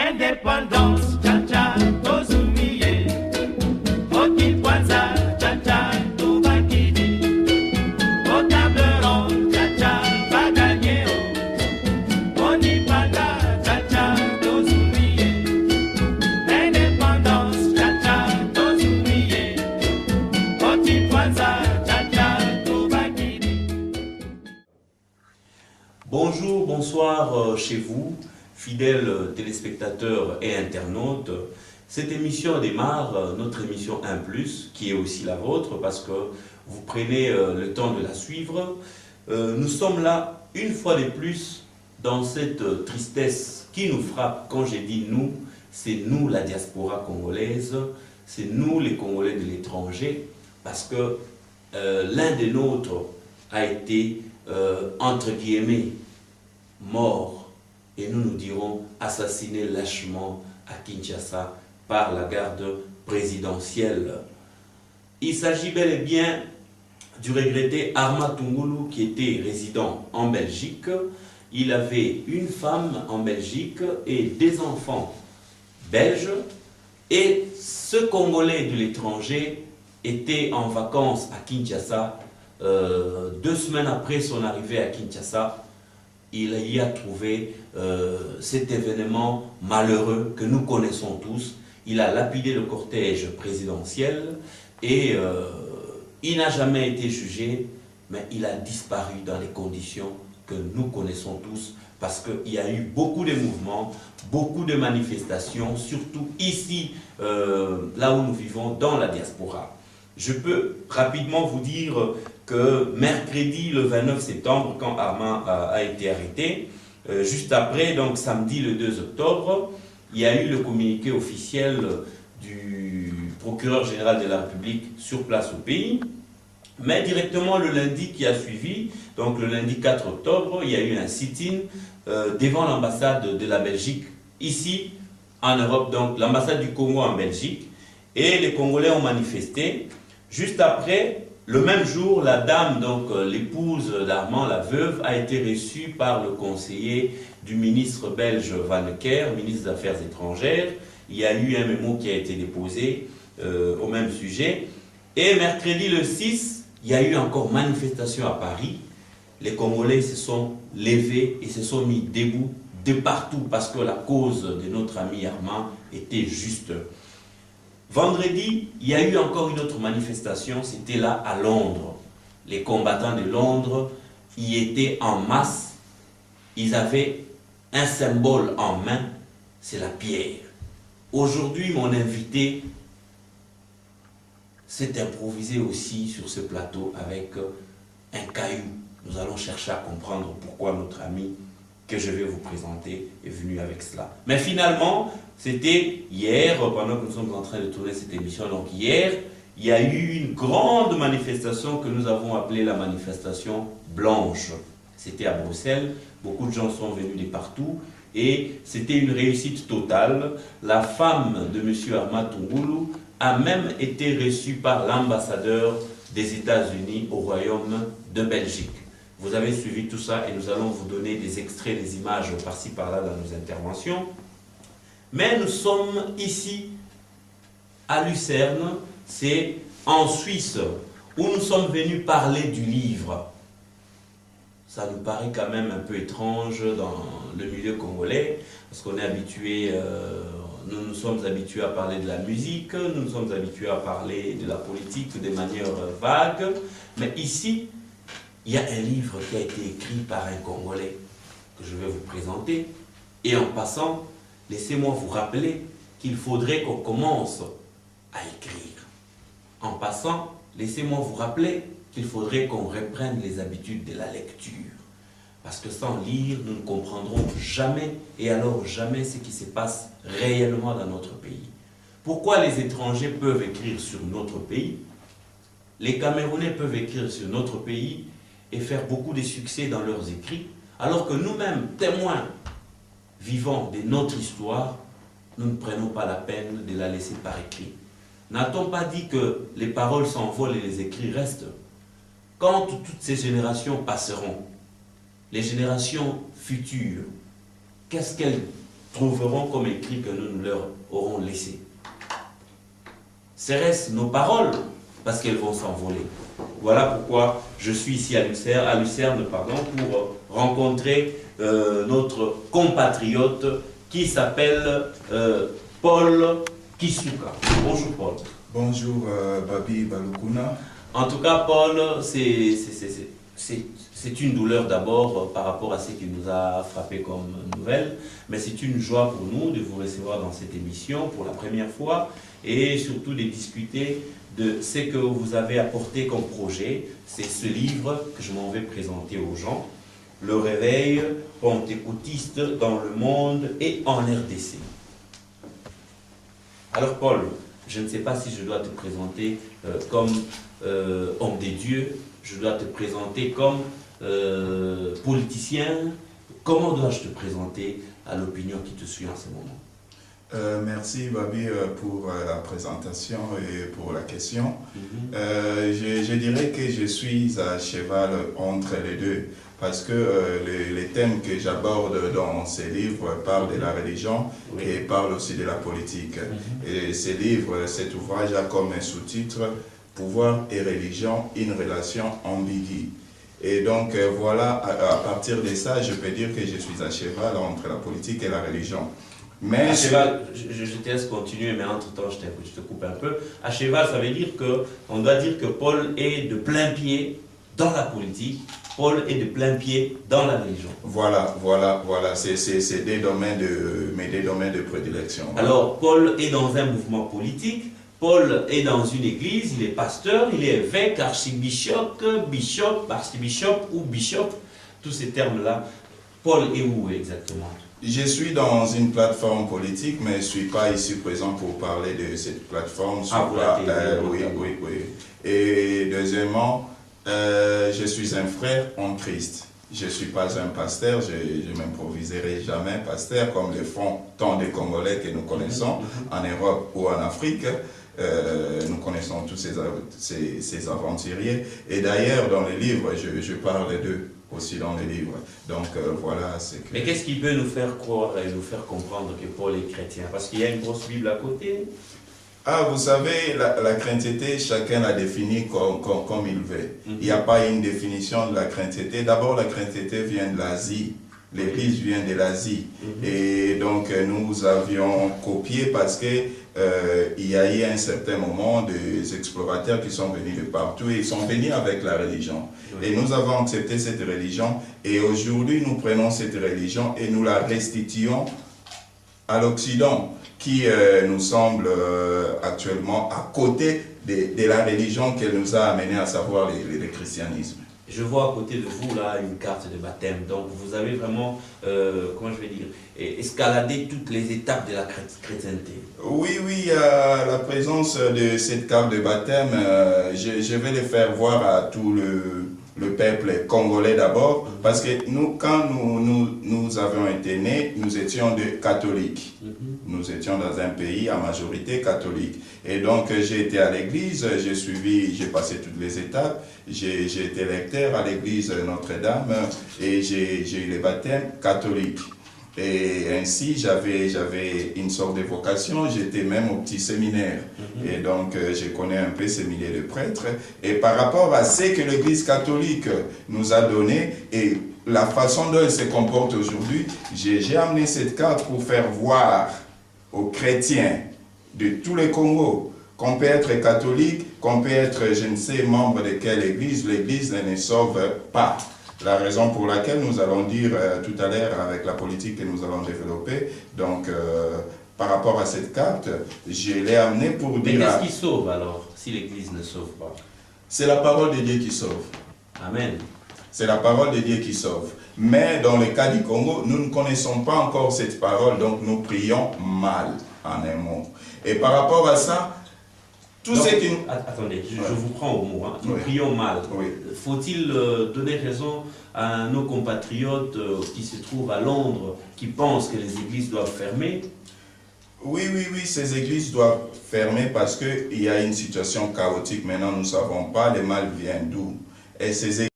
Indépendance, cha-cha, tozumiye. Oti kwanza, cha-cha, tubakidi. Au table ronde, cha-cha, baganye. Oni panda, cha-cha, tozumiye. Indépendance, cha-cha, tozumiye. Oti kwanza, cha-cha, tubakidi. Bonjour, bonsoir chez vous, fidèles téléspectateurs et internautes. Cette émission démarre, notre émission 1+, qui est aussi la vôtre, parce que vous prenez le temps de la suivre. Nous sommes là, une fois de plus, dans cette tristesse qui nous frappe. Quand j'ai dit nous, c'est nous la diaspora congolaise, c'est nous les Congolais de l'étranger, parce que l'un des nôtres a été, entre guillemets, mort, et nous nous dirons assassiné lâchement à Kinshasa par la garde présidentielle. Il s'agit bel et bien du regretté Arma Tungulu qui était résident en Belgique. Il avait une femme en Belgique et des enfants belges, et ce Congolais de l'étranger était en vacances à Kinshasa. 2 semaines après son arrivée à Kinshasa, il y a trouvé cet événement malheureux que nous connaissons tous. Il a lapidé le cortège présidentiel et il n'a jamais été jugé, mais il a disparu dans les conditions que nous connaissons tous, parce qu'il y a eu beaucoup de mouvements, beaucoup de manifestations, surtout ici, là où nous vivons, dans la diaspora. Je peux rapidement vous dire que mercredi, le 29 septembre, quand Arma a été arrêté, juste après, donc samedi le 2 octobre, il y a eu le communiqué officiel du procureur général de la République sur place au pays. Mais directement le lundi qui a suivi, donc le lundi 4 octobre, il y a eu un sit-in devant l'ambassade de la Belgique, ici en Europe, donc l'ambassade du Congo en Belgique, et les Congolais ont manifesté. Juste après, le même jour, la dame, donc l'épouse d'Armand, la veuve, a été reçue par le conseiller du ministre belge Vanecker, ministre des Affaires étrangères. Il y a eu un mémo qui a été déposé au même sujet. Et mercredi le 6, il y a eu encore manifestation à Paris. Les Congolais se sont levés et se sont mis debout de partout parce que la cause de notre ami Armand était juste. Vendredi, il y a eu encore une autre manifestation, c'était là à Londres. Les combattants de Londres y étaient en masse. Ils avaient un symbole en main, c'est la pierre. Aujourd'hui, mon invité s'est improvisé aussi sur ce plateau avec un caillou. Nous allons chercher à comprendre pourquoi notre ami que je vais vous présenter est venu avec cela. Mais finalement, c'était hier, pendant que nous sommes en train de tourner cette émission, donc hier, il y a eu une grande manifestation que nous avons appelée la manifestation blanche. C'était à Bruxelles, beaucoup de gens sont venus de partout et c'était une réussite totale. La femme de M. Arma Tungulu a même été reçue par l'ambassadeur des États-Unis au Royaume de Belgique. Vous avez suivi tout ça et nous allons vous donner des extraits, des images par-ci par-là dans nos interventions. Mais nous sommes ici à Lucerne, c'est en Suisse, où nous sommes venus parler du livre. Ça nous paraît quand même un peu étrange dans le milieu congolais, parce qu'on est habitué, nous nous sommes habitués à parler de la musique, nous nous sommes habitués à parler de la politique de manière vague, mais ici, il y a un livre qui a été écrit par un Congolais que je vais vous présenter. Et en passant, laissez-moi vous rappeler qu'il faudrait qu'on commence à écrire. En passant, laissez-moi vous rappeler qu'il faudrait qu'on reprenne les habitudes de la lecture. Parce que sans lire, nous ne comprendrons jamais, et alors jamais, ce qui se passe réellement dans notre pays. Pourquoi les étrangers peuvent écrire sur notre pays? Les Camerounais peuvent écrire sur notre pays et faire beaucoup de succès dans leurs écrits, alors que nous-mêmes, témoins vivants de notre histoire, nous ne prenons pas la peine de la laisser par écrit. N'a-t-on pas dit que les paroles s'envolent et les écrits restent? Quand toutes ces générations passeront, les générations futures, qu'est-ce qu'elles trouveront comme écrit que nous leur aurons laissé. Serait-ce nos paroles, parce qu'elles vont s'envoler. Voilà pourquoi je suis ici à Lucerne, pour rencontrer notre compatriote qui s'appelle Paul Kisuka. Bonjour Paul. Bonjour Babi Balukuna. En tout cas Paul, c'est une douleur d'abord par rapport à ce qui nous a frappé comme nouvelle, mais c'est une joie pour nous de vous recevoir dans cette émission pour la première fois et surtout de discuter de ce que vous avez apporté comme projet. C'est ce livre que je m'en vais présenter aux gens, Le réveil pentecôtiste dans le monde et en RDC. Alors Paul, je ne sais pas si je dois te présenter comme homme des dieux, je dois te présenter comme politicien. Comment dois-je te présenter à l'opinion qui te suit en ce moment? Merci Babi pour la présentation et pour la question. Je dirais que je suis à cheval entre les deux parce que les thèmes que j'aborde dans ces livres parlent de la religion et parlent aussi de la politique. Et ces livres, cet ouvrage a comme un sous-titre « Pouvoir et religion, une relation ambiguë ». Et donc voilà, à partir de ça, je peux dire que je suis à cheval entre la politique et la religion. Mais à cheval, je te laisse continuer, mais entre-temps, je te coupe un peu. À cheval, ça veut dire qu'on doit dire que Paul est de plein pied dans la politique, Paul est de plein pied dans la religion. Voilà, c'est mes deux domaines de prédilection. Alors, Paul est dans un mouvement politique, Paul est dans une église, il est pasteur, il est évêque, archibishop, bishop, archibishop ou bishop, tous ces termes-là. Paul est où exactement? Je suis dans une plateforme politique, mais je ne suis pas ici présent pour parler de cette plateforme. Oui. Et deuxièmement, je suis un frère en Christ. Je ne suis pas un pasteur, je ne m'improviserai jamais pasteur, comme le font tant de Congolais que nous connaissons en Europe ou en Afrique. Nous connaissons tous ces aventuriers. Et d'ailleurs, dans les livres, je parle d'eux aussi dans les livres. Donc voilà, c'est que... Mais qu'est-ce qui peut nous faire croire et nous faire comprendre que Paul est chrétien? Parce qu'il y a une grosse Bible à côté. Ah, vous savez, la chrétienté, chacun la définit comme il veut. Il n'y a pas une définition de la chrétienté. D'abord, la chrétienté vient de l'Asie. L'Église vient de l'Asie. Et donc, nous avions copié parce que il y a eu à un certain moment des explorateurs qui sont venus de partout et ils sont venus avec la religion. Et nous avons accepté cette religion et aujourd'hui, nous prenons cette religion et nous la restituons à l'Occident qui nous semble actuellement à côté de la religion qu'elle nous a amené, à savoir le christianisme. Je vois à côté de vous là une carte de baptême, donc vous avez vraiment, comment je vais dire, escaladé toutes les étapes de la chrétienté. Oui, à la présence de cette carte de baptême, je vais le faire voir à tout le peuple congolais d'abord, parce que nous, quand nous avons été nés, nous étions des catholiques. Nous étions dans un pays à majorité catholique. Et donc j'ai été à l'église, j'ai passé toutes les étapes, j'ai été lecteur à l'église Notre-Dame et j'ai eu le baptême catholique. Et ainsi, j'avais une sorte de vocation, j'étais même au petit séminaire. Et donc, je connais un peu ces milliers de prêtres. Et par rapport à ce que l'Église catholique nous a donné et la façon dont elle se comporte aujourd'hui, j'ai amené cette carte pour faire voir aux chrétiens de tous les Congos qu'on peut être catholique, qu'on peut être, je ne sais, membre de quelle église, l'église ne sauve pas. La raison pour laquelle nous allons dire tout à l'heure avec la politique que nous allons développer, donc par rapport à cette carte, je l'ai amenée pour dire... Mais qu'est-ce qui sauve alors, si l'église ne sauve pas? C'est la parole de Dieu qui sauve. Amen. C'est la parole de Dieu qui sauve. Mais dans le cas du Congo, nous ne connaissons pas encore cette parole, donc nous prions mal, en un mot. Et par rapport à ça, tout ce qui... Attendez, je vous prends au mot. Hein. Nous prions mal. Faut-il donner raison à nos compatriotes qui se trouvent à Londres, qui pensent que les églises doivent fermer? Oui, ces églises doivent fermer parce qu'il y a une situation chaotique. Maintenant, nous ne savons pas le mal vient d'où. Et ces